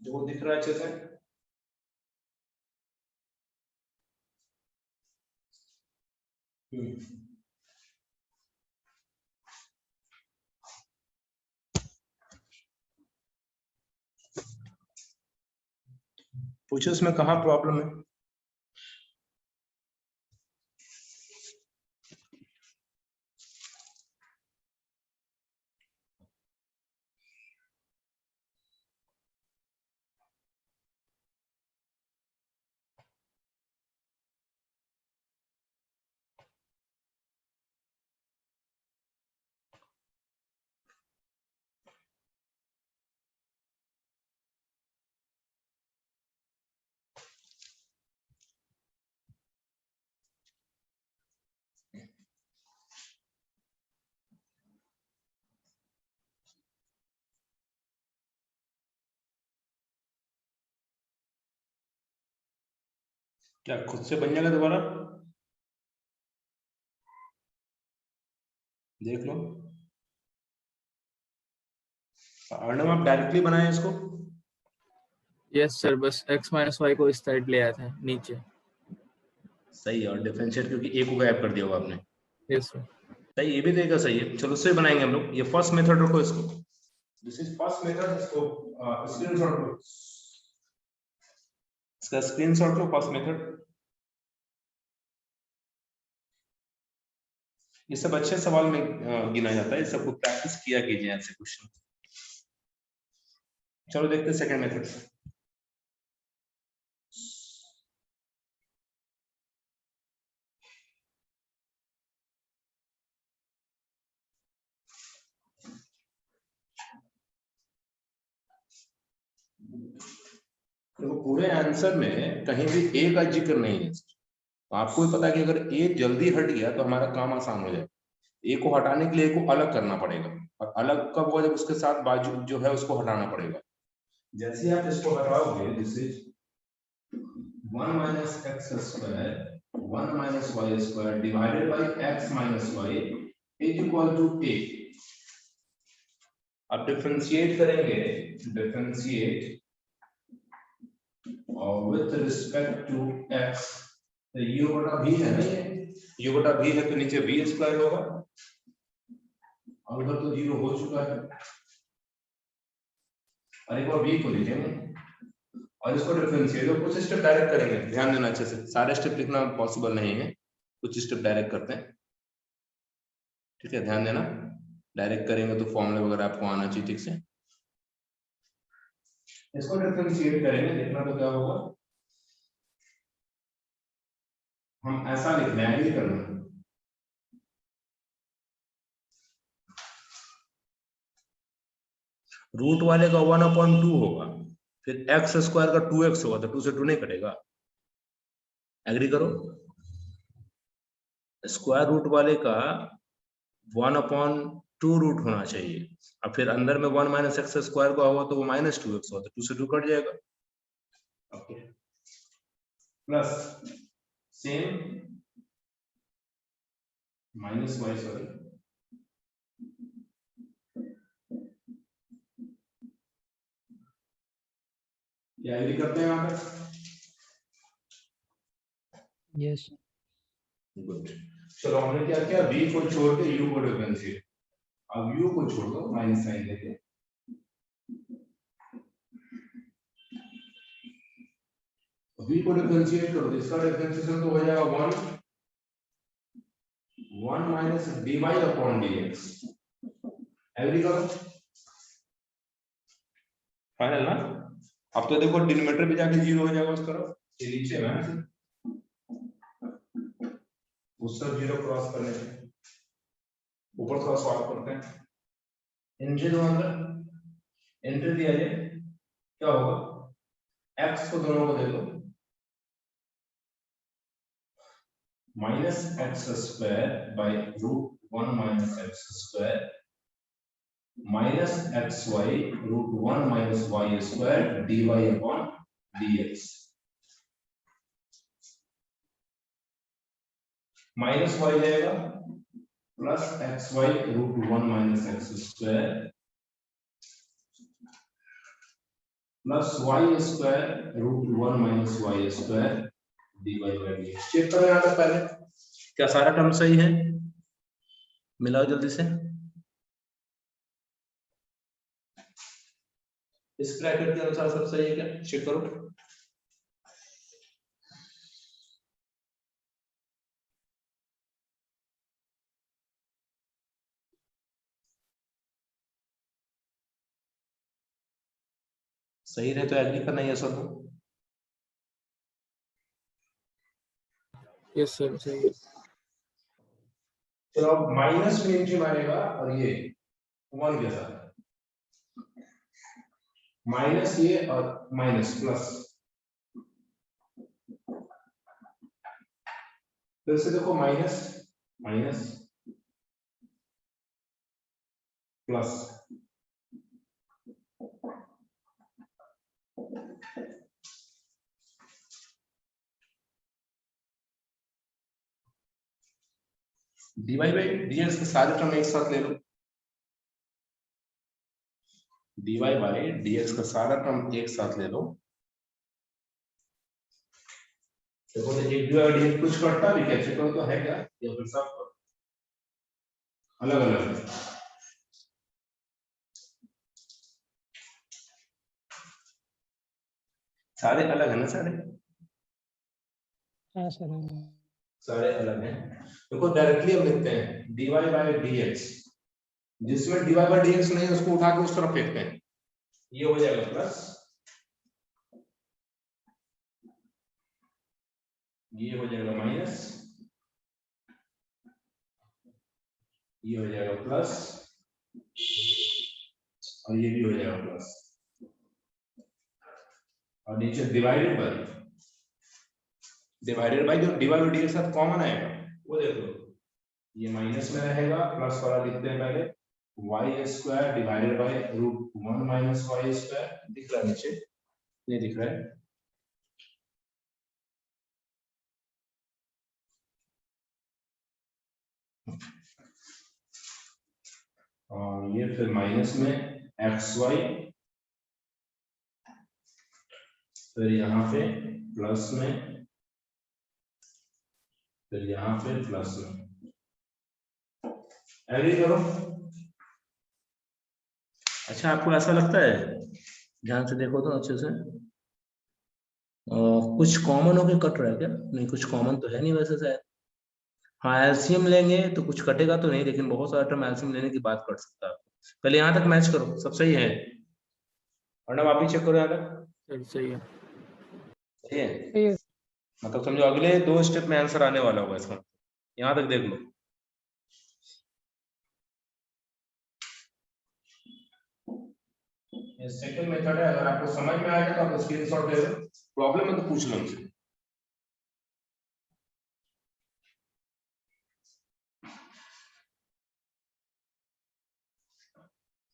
जो दिख रहा है अच्छे से? पूछो इसमें कहाँ प्रॉब्लम है? क्या खुद से बन जाएगा दोबारा? देख लो। अर्णव आप डायरेक्टली बनाए इसको? यस सर, बस x माइनस वाई को इस साइड ले आया था नीचे। सही है, और डिफरेंशिएट क्योंकि ए को गायब कर दिया होगा आपने। Yes sir. सही, ये भी देगा, सही है। चलो उससे बनाएंगे हम लोग। ये फर्स्ट मेथड रखो इसको, दिस इज फर्स्ट मेथड। इसको स्क्रीनशॉट लो, इसका स्क्रीनशॉट लो, फर्स्ट मेथड। ये सब अच्छे सवाल में गिना जाता है, इस सबको प्रैक्टिस किया कीजिए ऐसे क्वेश्चन। चलो देखते हैं सेकंड मेथड। देखो पूरे आंसर में कहीं भी ए का जिक्र नहीं है। तो आपको भी पता है कि अगर ए जल्दी हट गया तो हमारा काम आसान हो जाए। ए को हटाने के लिए ए को अलग करना पड़ेगा, और अलग कब होगा? जब उसके साथ बाजू जो है उसको हटाना पड़ेगा। जैसे आप इसको हटाओगे, this is 1 minus x square 1 minus y square divided by x minus y is equal to a. अब डिफरेंशिएट करेंगे, डिफरेंशिएट और विथ रिस्पेक्ट टू एक्स, तो u बटा v है ना, ये u बटा v है तो नीचे v स्क्वायर होगा, और उधर तो 0 हो चुका है। और एक बार v को लिखेंगे और इसको डिफरेंशिएट और कुछ स्टेप डायरेक्ट करेंगे। ध्यान देना अच्छे से, सारे स्टेप लिखना पॉसिबल नहीं है, कुछ स्टेप डायरेक्ट करते हैं। ठीक है, ध्यान देना, डायरेक्ट करेंगे तो फॉर्मूला वगैरह आपको आना चाहिए ठीक से। इसको डिफरेंशिएट करेंगे, देखना तो क्या होगा, हम ऐसा लिख रहे हैं, एग्री करना। रूट वाले का 1/2 होगा, फिर एक्स स्क्वायर का 2x होगा, तो 2 से 2 नहीं कटेगा। एग्री करो। स्क्वायर रूट वाले का 1/2 रूट होना चाहिए, और फिर अंदर में 1 माइनस एक्स स्क्वायर का होगा तो वो -2x होगा, तो 2 से 2 कट जाएगा। Okay, plus same minus y, sorry, क्या एग्री करते हैं यहाँ पे? Yes. गुड। चलो हमने क्या किया, v को छोड़ के u को डिफरेंशिएट, अब u को छोड़ दो, माइनस साइन लेके v को डिफरेंशिएट करो, तो इसका डिफरेंशिएशन तो हो जाएगा 1 minus dy upon dx। Agree करो, फाइनल ना। अब तो देखो डिनोमिनेटर भी जाके 0 हो जाएगा उस तरफ, ये नीचे में है, उस तरफ 0 क्रॉस करने से ऊपर थोड़ा सॉल्व करते हैं। एंट्री दो, अंदर एंट्री दिया जाए, क्या होगा, x को दोनों को दे दो, -x² by √1 minus x² -xy √1 minus y² dy upon dx। Minus y जाएगा, plus xy √1 minus x² plus y² √1 minus y² dy by dx। Check करो यहाँ तक पहले, क्या सारा टर्म सही है? मिलाओ जल्दी से। इस ब्रैकेट के अनुसार सब सही है क्या? चेक करो। सही रहे तो एग्री करना, ये सब। यस सर सही है। चलो अब माइनस में एंट्री मारेगा, और ये 1 के साथ माइनस ये और माइनस प्लस, फिर से देखो minus minus plus, dy by dx के सारे टर्म एक साथ ले लो, dy बाई dx का सारा टर्म एक साथ ले लो। देखो तो एक dy बाई dx कुछ करता भी क्या? चेक करो तो है क्या, या फिर सब अलग अलग है? सारे अलग है ना, सारे हाँ सर। सारे अलग हैं। देखो डायरेक्टली हम लिखते हैं dy बाई dx, जिसमें dy बाई dx नहीं है उसको उठा के उस तरफ फेंकते हैं, ये हो जाएगा प्लस, ये हो जाएगा माइनस, ये हो जाएगा प्लस, और ये भी हो जाएगा प्लस, और नीचे डिवाइडेड बाई जो dy बाई dx के साथ कॉमन आएगा वो देख लो, ये माइनस में रहेगा, प्लस वाला लिखते हैं पहले, y² divided by √1 minus y²। दिख रहा है नीचे? नहीं दिख रहा है? और ये फिर माइनस में xy, फिर यहाँ पे प्लस में, फिर यहाँ पे प्लस में। एग्री करो। अच्छा, आपको ऐसा लगता है, ध्यान से देखो तो अच्छे से, कुछ कॉमन होके कट रहा है क्या? नहीं, कुछ कॉमन तो है नहीं वैसे शायद। हाँ, एलसीएम लेंगे तो कुछ कटेगा तो नहीं, लेकिन बहुत सारा टर्म एलसीएम लेने की बात कर सकता है। पहले यहाँ तक मैच करो, सब सही है। और ना आप भी चेक करो यहाँ तक, सही है। सही है। सही है। मतलब समझो अगले 2 स्टेप में आंसर आने वाला होगा इसका, यहाँ तक देख लो। ये सेकंड मेथड है, अगर आपको समझ में आएगा तो आप स्क्रीनशॉट ले लो, प्रॉब्लम है तो पूछ लो मुझसे।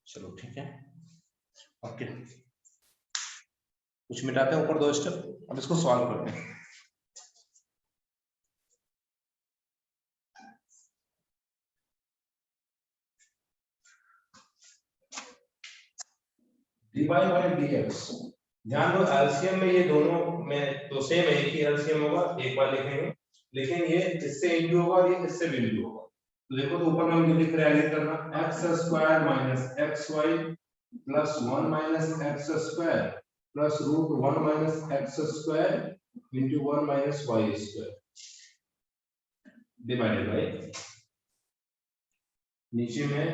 चलो ठीक है, ओके, कुछ मिटाते हैं ऊपर 2 स्टेप, अब इसको सॉल्व करते हैं। dy by dx, ध्यान दो एलसीएम में ये दोनों में तो सेम है, एक ही एलसीएम होगा, एक बार लिखेंगे, लेकिन ये इससे इंटू होगा और ये इससे भी इंटू होगा। तो देखो तो ऊपर में हम जो लिख रहे हैं करना, x square minus xy plus 1 minus x square plus root 1 minus x square into 1 minus y square divided by नीचे में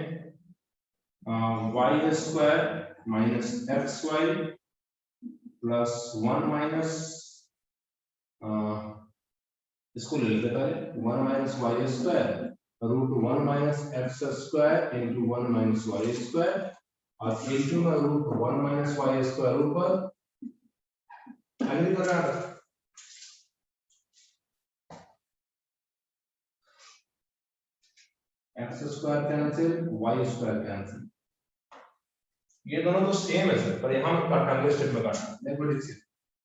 y square minus xy plus 1 minus इसको ले लेते हैं 1 minus y square root 1 minus x square into 1 minus y square और into का root 1 minus y square ऊपर आगे कर रहा था। x square cancel y square cancel, ये दोनों तो सेम है सर, पर यहाँ काटना स्टेप में काटना देखो ठीक से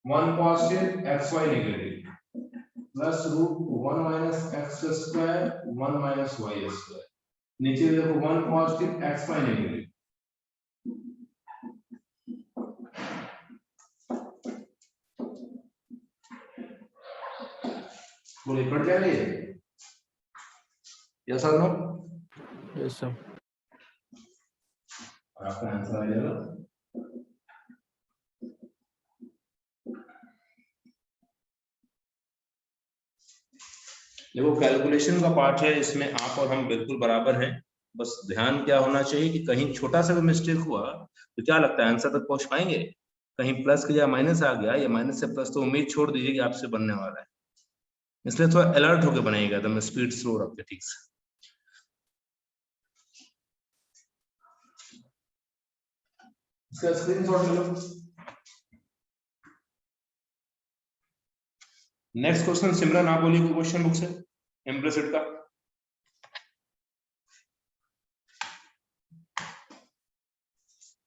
1 positive xy negative plus root 1 minus x square 1 minus y square, नीचे देखो 1 पॉजिटिव xy नेगेटिव, बोले कट जाएगा ये, यस और नो? Yes sir. और आपका आंसर आ जाएगा। देखो कैलकुलेशन का पार्ट है, इसमें आप और हम बिल्कुल बराबर हैं, बस ध्यान क्या होना चाहिए कि कहीं छोटा सा भी मिस्टेक हुआ तो क्या लगता है आंसर तक पहुंच पाएंगे? कहीं प्लस की जगह माइनस आ गया या माइनस से प्लस, तो उम्मीद छोड़ दीजिए कि आपसे बनने वाला है, इसलिए थोड़ा अलर्ट होकर बनाइएगा, एकदम स्पीड स्लो रख के ठीक से। इसका स्क्रीनशॉट ले लो। नेक्स्ट क्वेश्चन सिमरन आप बोलिए कोई क्वेश्चन बुक से इम्प्लिसिट का।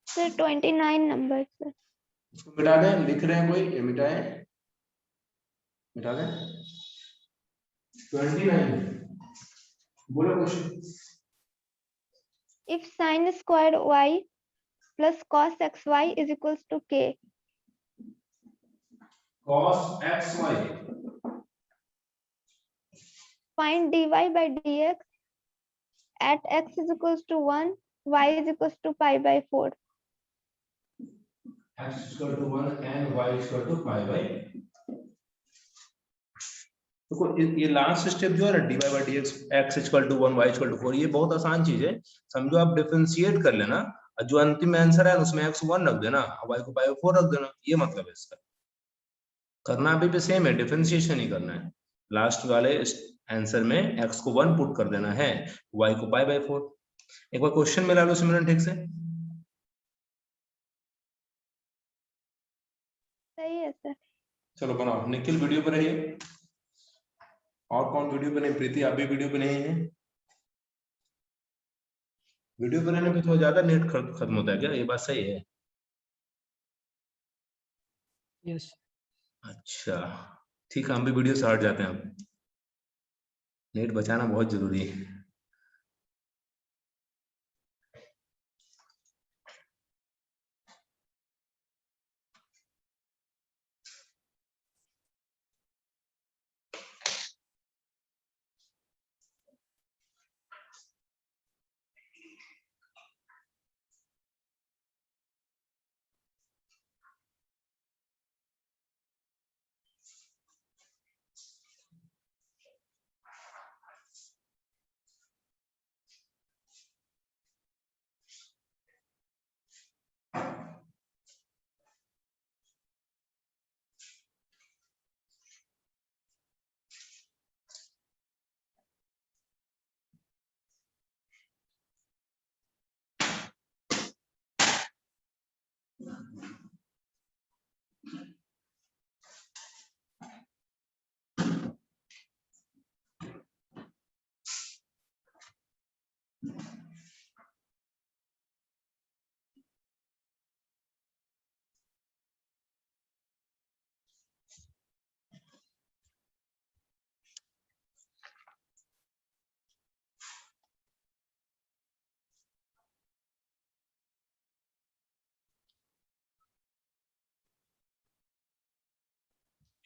Sir 29 number sir. इसको मिटा दें, लिख रहे हैं कोई, ये मिटाएं, मिटा दें 29, बोलो question. If sin squared y plus cos xy is equals to k, cos xy, find dy by dx at x is equals to 1, y is equals to pi by 4. x is equal to 1 and y is equal to pi by, देखो ये last step जो है ना dy by dx x is equal to 1 y is equal to 4, ये बहुत आसान चीज है, समझो आप डिफरेंशिएट कर लेना और जो अंतिम आंसर है उसमें x 1 रख देना और y को pi by 4 रख देना, ये मतलब है इसका। करना अभी भी सेम है, डिफरेंशिएशन ही करना है, लास्ट वाले आंसर में x को 1 पुट कर देना है, y को pi by 4। एक बार क्वेश्चन मिला लो सिमरन ठीक से। सही है सर। चलो बनाओ, निखिल वीडियो पर रहिए, और कौन वीडियो पे नहीं, प्रीति आप भी वीडियो पे नहीं है, वीडियो पे रहने पे थोड़ा ज्यादा नेट खत्म होता है क्या, ये बात सही है? Yes. अच्छा ठीक है, हम भी वीडियो से हट जाते हैं, अब नेट बचाना बहुत जरूरी है।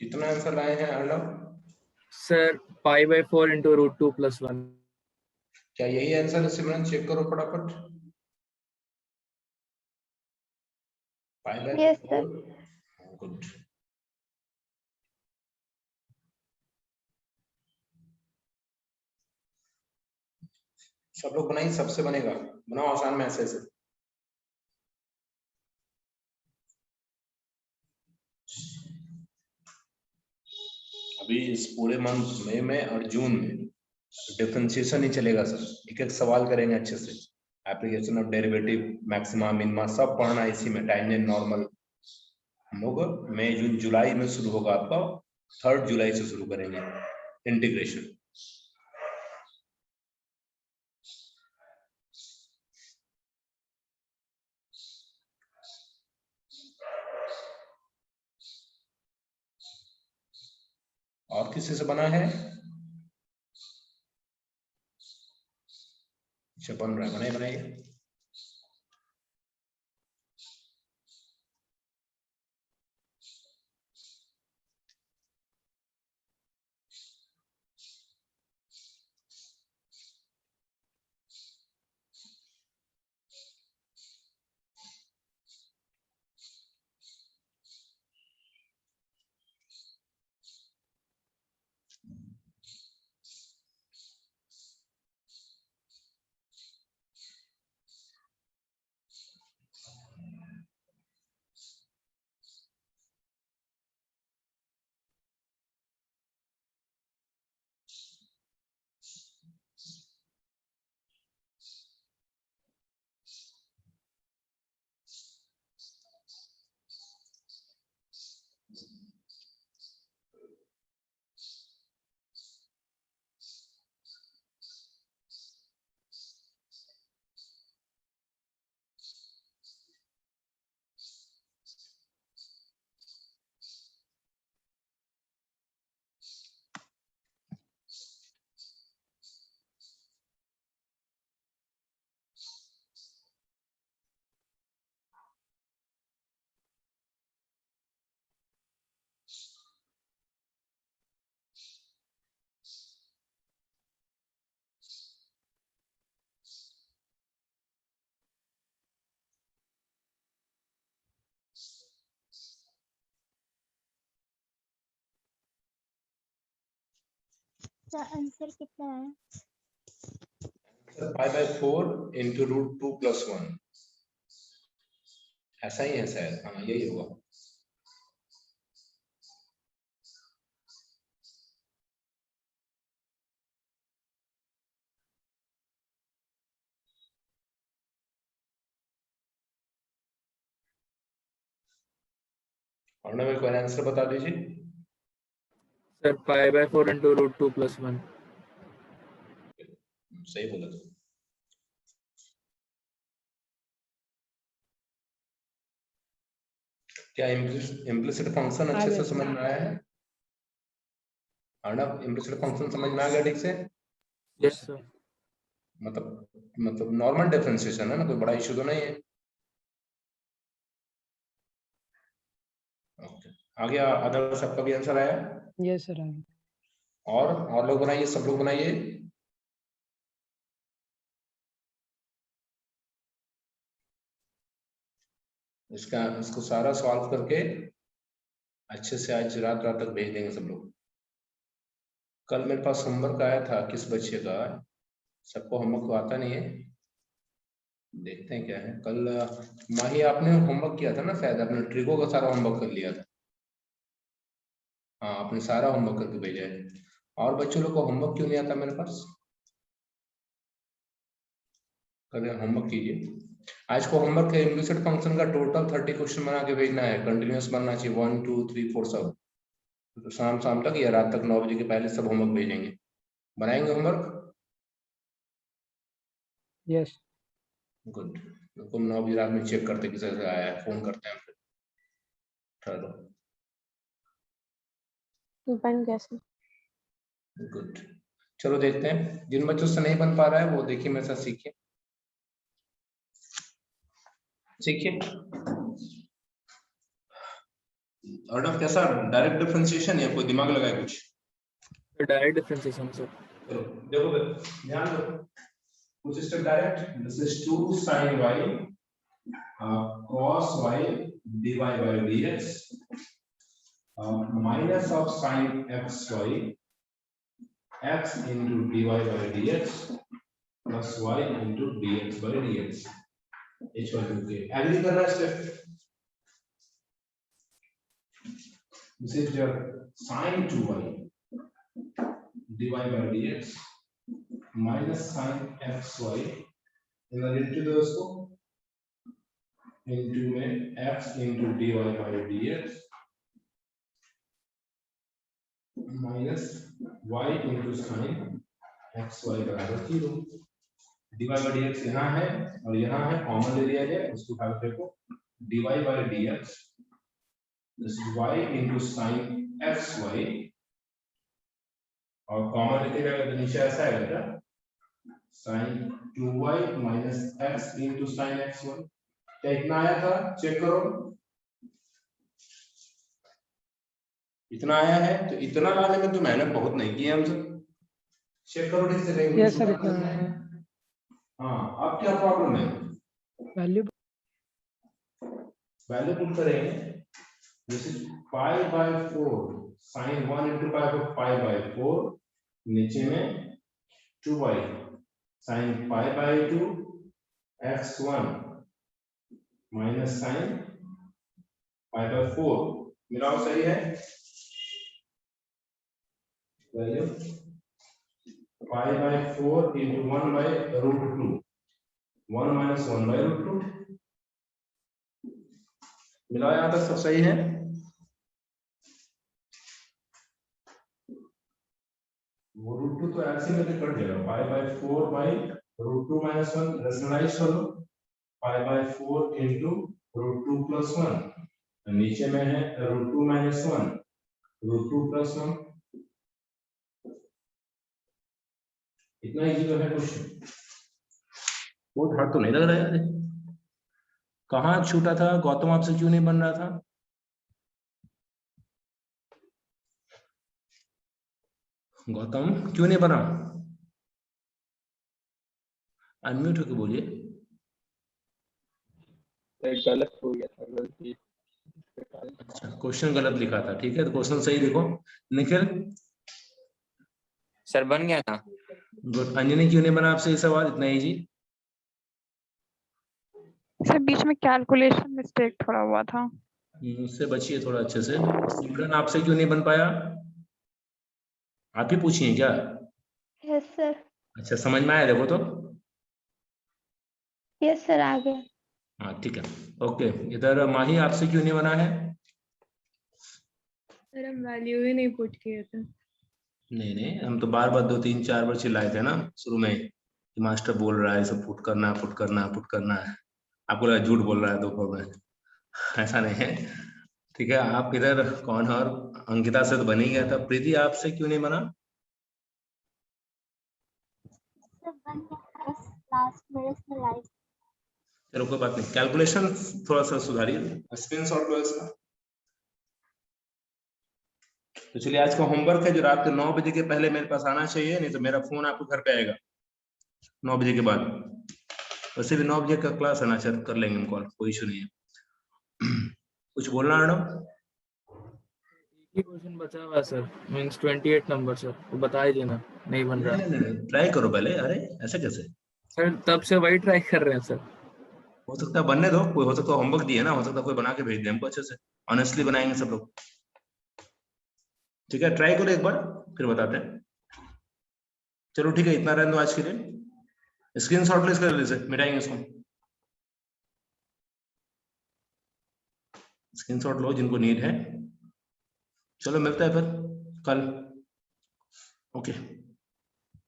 कितना आंसर लाए हैं अर्णव? Sir pi/4 into √2 + 1. क्या यही आंसर है सिमरन? चेक करो फटाफट। Yes, sir. गुड। सब लोग बनाइए, सबसे बनेगा, बनाओ आसान में ऐसे ऐसे। अभी इस पूरे मंथ मई में और जून में डिफरेंशिएशन ही चलेगा सर, एक एक सवाल करेंगे अच्छे से। Application of derivative, maxima minima सब पढ़ना है इसी में। टाइम नॉर्मल हम लोग मई जून जुलाई में शुरू होगा आपका, 3 जुलाई से शुरू करेंगे इंटीग्रेशन। और किसी से बना है? अच्छा बन रहा है, बनाइए बनाइए। आंसर कितना है? pi/4 into √2 + 1, ऐसा ही है शायद, हाँ यही होगा। और ना मेरे को आंसर बता दीजिए। Sir pi/4 into √2 + 1. सही बोला तो। क्या इम्प्लिसिट फंक्शन अच्छे से समझ में आया है अर्णव? इम्प्लिसिट फंक्शन समझ में आ गया ठीक से? Yes sir. मतलब नॉर्मल डिफरेंशिएशन है ना, कोई बड़ा इशू तो नहीं है। ओके, आ गया अदर सबका भी आंसर आया? Yes, sir. और लोग बनाइए, सब लोग बनाइए। इसको सारा सॉल्व करके अच्छे से आज रात तक भेज देंगे सब लोग। कल मेरे पास होमवर्क आया था किस बच्चे का, सबको होमवर्क तो आता नहीं है, देखते हैं क्या है। कल माही आपने होमवर्क किया था ना शायद, आपने ट्रिगो का सारा होमवर्क कर लिया था। हाँ आपने सारा होमवर्क करके भेजा है। और बच्चों लोग को होमवर्क क्यों नहीं आता मेरे पास? कल होमवर्क कीजिए। आज को होमवर्क है, इम्प्लिसिट फंक्शन का टोटल 30 क्वेश्चन बना के भेजना है, कंटिन्यूअस बनना चाहिए, 1 2 3 4 सब। तो शाम तक या रात तक 9 बजे के पहले सब होमवर्क भेजेंगे। बनाएंगे होमवर्क? Yes. गुड। तुम 9 बजे रात में चेक करते किसी से आया है, फोन करते हैं फिर। चलो बन गया सर। गुड, चलो देखते हैं। जिन बच्चों से नहीं बन पा रहा है वो देखिए मेरे साथ सीखिए। अर्णव कैसा डायरेक्ट डिफरेंशिएशन या कोई दिमाग लगाए कुछ? Direct differentiation sir. चलो देखो ध्यान दो, कुछ step direct. This is 2 sin y cos y dy by dx minus of sin xy x into dy by dx plus y into dx by dx equal to k। Agree कर रहा है step? This is your sin 2y dy by dx minus sin xy into दोस्तों into में x into dy by dx minus y into sin xy बराबर 0। dy by dx यहाँ है और यहाँ है, कॉमन ले लिया जाए, उसको उठा के देखो dy by dx this is y into sin xy और कॉमन लेके जाएगा तो नीचे ऐसा आएगा क्या, sin 2y minus x into sin xy। क्या इतना आया था? चेक करो, इतना आया है। तो इतना लाने में तो मेहनत बहुत नहीं की है हम सब। चेक करो ठीक से। यस सर, इतना है। हाँ, अब क्या प्रॉब्लम है? वैल्यू पुट करेंगे। This is pi by 4 sin 1 into pi by 4 नीचे में 2y sin pi by 2 x1 minus sin pi by 4 मिलाओ, सही है? Value pi by 4 into 1 by root 2 1 minus 1 by root 2 मिलाओ, यहाँ तक सब सही है? वो रूट 2 तो ऐसे में कट जाएगा, pi by 4 by root 2 minus 1 rationalise कर लो, pi by 4 into root 2 plus 1 नीचे में है रूट 2 माइनस 1 रूट 2 प्लस 1। इतना इजी तो है क्वेश्चन, बहुत हार्ड तो नहीं लग रहा है यार। कहाँ छूटा था गौतम, आपसे क्यों नहीं बन रहा था? गौतम क्यों नहीं बना? अनम्यूट होकर बोलिए। गलत हो गया था, गलती। अच्छा, क्वेश्चन गलत लिखा था, ठीक है, तो क्वेश्चन सही लिखो। निखिल सर बन गया था। गुड। अंजनी क्यों नहीं बना आपसे ये सवाल इतना इजी? सर बीच में कैलकुलेशन मिस्टेक थोड़ा हुआ था। उससे बचिए थोड़ा अच्छे से। सिमरन आपसे क्यों नहीं बन पाया? आप ही पूछिए क्या? Yes sir. अच्छा, समझ में आया देखो तो? यस सर, आ गया। हाँ ठीक है, ओके। इधर माही आपसे क्यों नहीं बना है? सर हम वैल्यू ही नहीं पुट किए थे। नहीं, हम तो बार बार 2 3 4 बार चिल्लाए थे ना शुरू में कि मास्टर बोल रहा है सब पुट करना पुट करना पुट करना है। आपको लगा झूठ बोल रहा है दोपहर में, ऐसा नहीं है, ठीक है। आप इधर कौन है? और अंकिता से तो बन ही गया था। प्रीति आपसे क्यों नहीं बना? चलो कोई बात नहीं, कैलकुलेशन थोड़ा सा सुधारिए, स्क्रीनशॉट लो इसका। तो चलिए, आज का होमवर्क है जो रात के 9 बजे के पहले मेरे पास आना चाहिए, नहीं तो मेरा फोन आपको घर पे आएगा 9 बजे के बाद। वैसे भी 9 बजे का क्लास है ना, चल कर लेंगे हम कॉल, कोई इशू नहीं है। कुछ बोलना है मैडम? एक ही क्वेश्चन बचा हुआ है सर, मींस 28 नंबर सर, तो बता ही देना। नहीं बन रहा नहीं, ट्राई करो पहले। अरे ऐसे कैसे सर, तब से वही ट्राई कर रहे हैं सर। हो सकता है? बनने दो, कोई हो सकता है होमवर्क दिए ना, हो सकता है कोई बना के भेज दे हमको अच्छे से, ऑनेस्टली बनाएंगे सब लोग, ठीक है। ट्राई करो एक बार, फिर बताते हैं। चलो ठीक है, इतना रहने दो आज के लिए। स्क्रीनशॉट लो इसका, जल्दी से मिटाएंगे इसको। स्क्रीनशॉट लो जिनको नीड है। चलो मिलता है फिर कल, ओके।